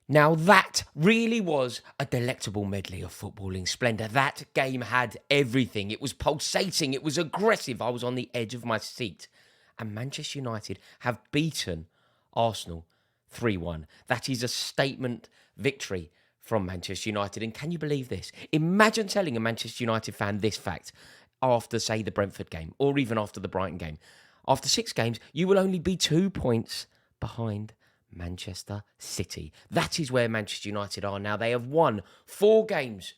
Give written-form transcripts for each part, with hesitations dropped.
Now that really was a delectable medley of footballing splendour. That game had everything. It was pulsating, it was aggressive. I was on the edge of my seat. And Manchester United have beaten Arsenal 3-1. That is a statement victory from Manchester United. And can you believe this? Imagine telling a Manchester United fan this fact after, say, the Brentford game or even after the Brighton game. After 6 games, you will only be 2 points behind Manchester City. That is where Manchester United are now. They have won 4 games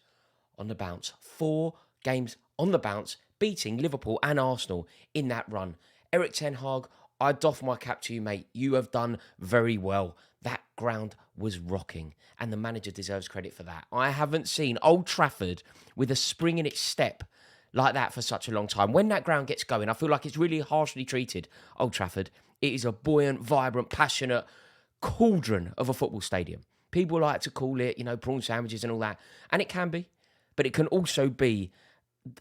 on the bounce. 4 games on the bounce, beating Liverpool and Arsenal in that run. Erik ten Hag, I doff my cap to you, mate. You have done very well. That ground was rocking, and the manager deserves credit for that. I haven't seen Old Trafford with a spring in its step like that for such a long time. When that ground gets going, I feel like it's really harshly treated, Old Trafford. It is a buoyant, vibrant, passionate cauldron of a football stadium. People like to call it, prawn sandwiches and all that. And it can be, but it can also be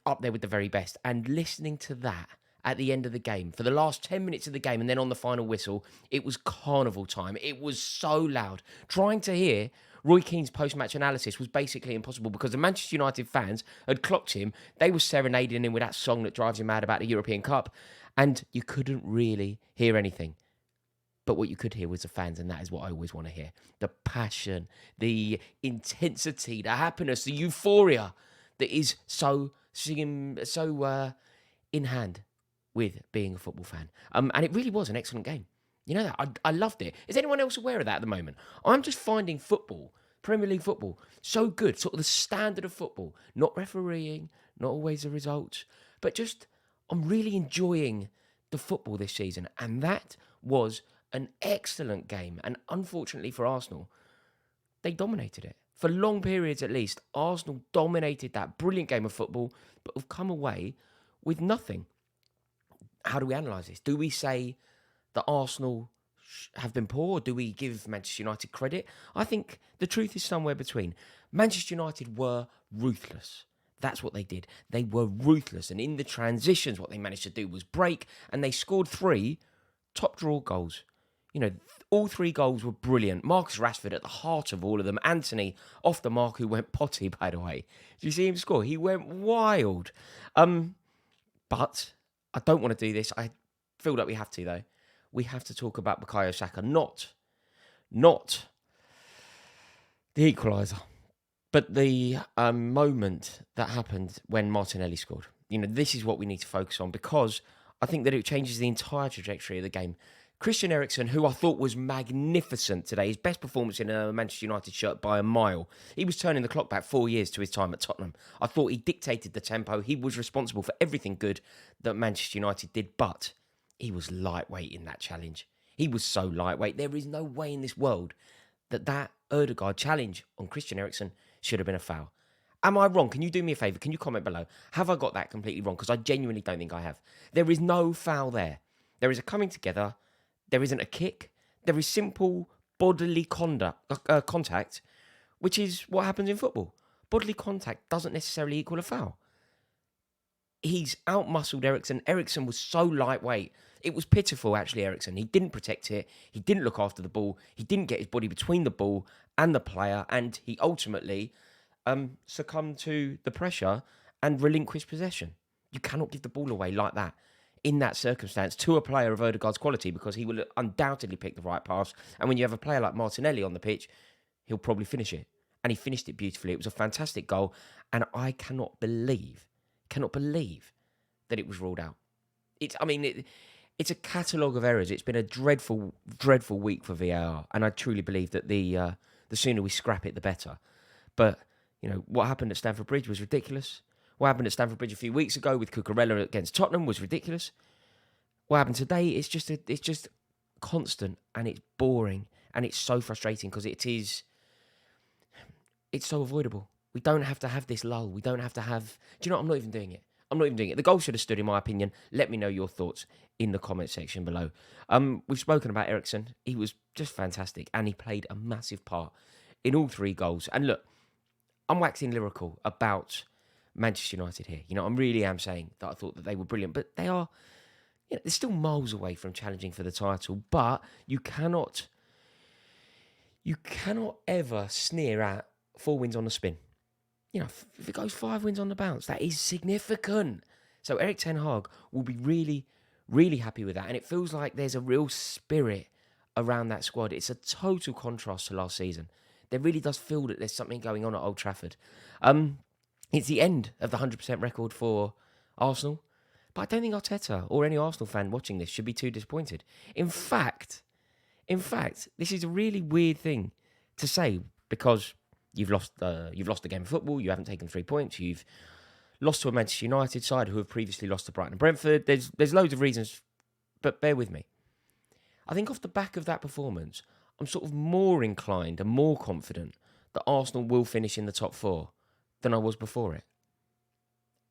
up there with the very best. And listening to that at the end of the game, for the last 10 minutes of the game, and then on the final whistle, it was carnival time. It was so loud. Trying to hear Roy Keane's post-match analysis was basically impossible because the Manchester United fans had clocked him. They were serenading him with that song that drives you mad about the European Cup. And you couldn't really hear anything. But what you could hear was the fans, and that is what I always want to hear. The passion, the intensity, the happiness, the euphoria that is so in hand with being a football fan. And it really was an excellent game. You know that? I loved it. Is anyone else aware of that at the moment? I'm just finding football, Premier League football, so good. Sort of the standard of football. Not refereeing, not always the results, but just I'm really enjoying the football this season. And that was an excellent game. And unfortunately for Arsenal, they dominated it. For long periods at least, Arsenal dominated that brilliant game of football, but have come away with nothing. How do we analyse this? Do we say that Arsenal have been poor, or do we give Manchester United credit? I think the truth is somewhere between. Manchester United were ruthless. That's what they did. They were ruthless. And in the transitions, what they managed to do was break, and they scored 3 top draw goals. All 3 goals were brilliant. Marcus Rashford at the heart of all of them. Anthony off the mark, who went potty, by the way. Did you see him score? He went wild. But I don't want to do this. I feel like we have to, though. We have to talk about Bukayo Saka. Not the equaliser, but the moment that happened when Martinelli scored. This is what we need to focus on, because I think that it changes the entire trajectory of the game. Christian Eriksen, who I thought was magnificent today, his best performance in a Manchester United shirt by a mile. He was turning the clock back 4 years to his time at Tottenham. I thought he dictated the tempo. He was responsible for everything good that Manchester United did, but he was lightweight in that challenge. He was so lightweight. There is no way in this world that Ødegaard challenge on Christian Eriksen should have been a foul. Am I wrong? Can you do me a favour? Can you comment below? Have I got that completely wrong? Because I genuinely don't think I have. There is no foul there. There is a coming together. There isn't a kick. There is simple bodily contact, which is what happens in football. Bodily contact doesn't necessarily equal a foul. He's out-muscled Eriksen. Eriksen was so lightweight. It was pitiful, actually, Eriksen. He didn't protect it. He didn't look after the ball. He didn't get his body between the ball and the player. And he ultimately succumbed to the pressure and relinquished possession. You cannot give the ball away like that in that circumstance to a player of Ødegaard's quality, because he will undoubtedly pick the right pass. And when you have a player like Martinelli on the pitch, he'll probably finish it. And he finished it beautifully. It was a fantastic goal. And I cannot believe that it was ruled out. It's a catalogue of errors. It's been a dreadful, dreadful week for VAR. And I truly believe that the sooner we scrap it, the better. But, what happened at Stamford Bridge was ridiculous. What happened at Stamford Bridge a few weeks ago with Cucurella against Tottenham was ridiculous. What happened today, it's just constant, and it's boring, and it's so frustrating because it's so avoidable. We don't have to have this lull. We don't have to have... Do you know what? I'm not even doing it. The goal should have stood, in my opinion. Let me know your thoughts in the comment section below. We've spoken about Eriksen. He was just fantastic, and he played a massive part in all 3 goals. And look, I'm waxing lyrical about Manchester United here. I really am saying that I thought that they were brilliant, but they are, they're still miles away from challenging for the title. But you cannot You cannot ever sneer at 4 wins on the spin. You know, if it goes 5 wins on the bounce, that is significant. So Erik Ten Hag will be really, really happy with that. And it feels like there's a real spirit around that squad. It's a total contrast to last season. There really does feel that there's something going on at Old Trafford. It's the end of the 100% record for Arsenal. But I don't think Arteta or any Arsenal fan watching this should be too disappointed. In fact, this is a really weird thing to say because you've lost the game of football. You haven't taken 3 points. You've lost to a Manchester United side who have previously lost to Brighton and Brentford. There's loads of reasons, but bear with me. I think off the back of that performance, I'm sort of more inclined and more confident that Arsenal will finish in the top 4 than I was before it.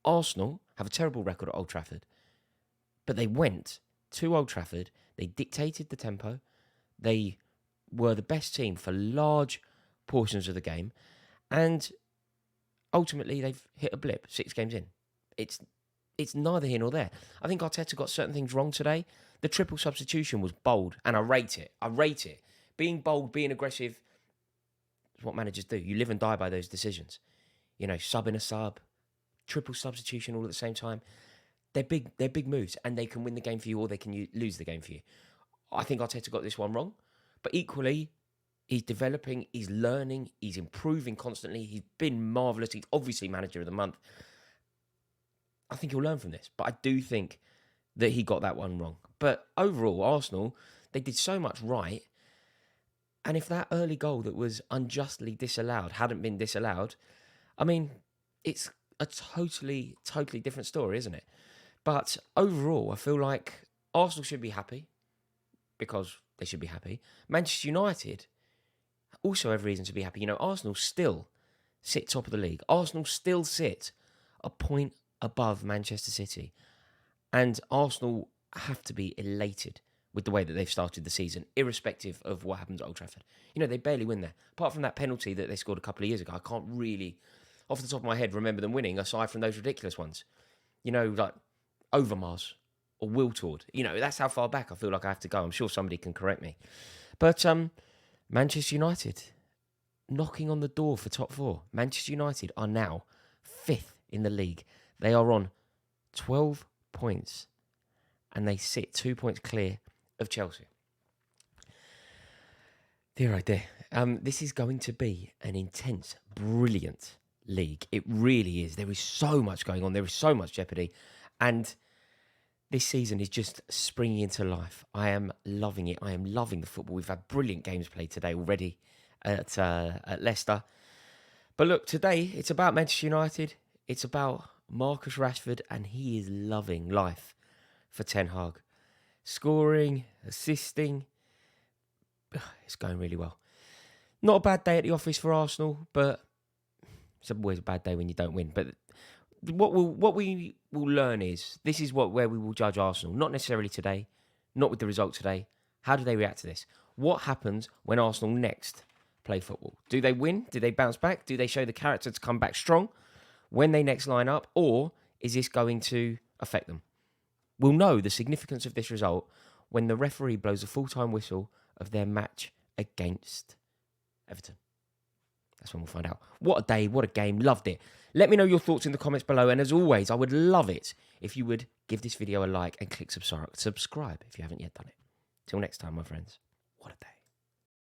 Arsenal have a terrible record at Old Trafford, but they went to Old Trafford. They dictated the tempo. They were the best team for large portions of the game, and ultimately they've hit a blip 6 games in. It's neither here nor there. I think Arteta got certain things wrong today. The triple substitution was bold, and I rate it. Being bold, being aggressive is what managers do. You live and die by those decisions. You know, subbing a sub, triple substitution all at the same time. They're big moves, and they can win the game for you or they can lose the game for you. I think Arteta got this one wrong, but equally, he's developing, he's learning, he's improving constantly. He's been marvellous. He's obviously manager of the month. I think he'll learn from this, but I do think that he got that one wrong. But overall, Arsenal, they did so much right. And if that early goal that was unjustly disallowed hadn't been disallowed, I mean, it's a totally different story, isn't it? But overall, I feel like Arsenal should be happy because they should be happy. Manchester United also have reason to be happy. You know, Arsenal still sit top of the league. Arsenal still sit a point above Manchester City. And Arsenal have to be elated with the way that they've started the season, irrespective of what happens at Old Trafford. You know, they barely win there. Apart from that penalty that they scored a couple of years ago, I can't really, off the top of my head, remember them winning, aside from those ridiculous ones. You know, like Overmars or Wiltord. You know, that's how far back I feel like I have to go. I'm sure somebody can correct me. But Manchester United, knocking on the door for top 4. Manchester United are now 5th in the league. They are on 12 points and they sit 2 points clear of Chelsea. Dear oh dear. This is going to be an intense, brilliant league. It really is. There is so much going on. There is so much jeopardy. And this season is just springing into life. I am loving it. I am loving the football. We've had brilliant games played today already at Leicester. But look, today it's about Manchester United. It's about Marcus Rashford, and he is loving life for Ten Hag. Scoring, assisting. It's going really well. Not a bad day at the office for Arsenal, but it's always a bad day when you don't win. But what we will learn is this is where we will judge Arsenal. Not necessarily today, not with the result today. How do they react to this? What happens when Arsenal next play football? Do they win? Do they bounce back? Do they show the character to come back strong when they next line up? Or is this going to affect them? We'll know the significance of this result when the referee blows a full-time whistle of their match against Everton. That's when we'll find out. What a day, what a game, loved it. Let me know your thoughts in the comments below, and as always, I would love it if you would give this video a like and click subscribe if you haven't yet done it. Till next time, my friends, what a day.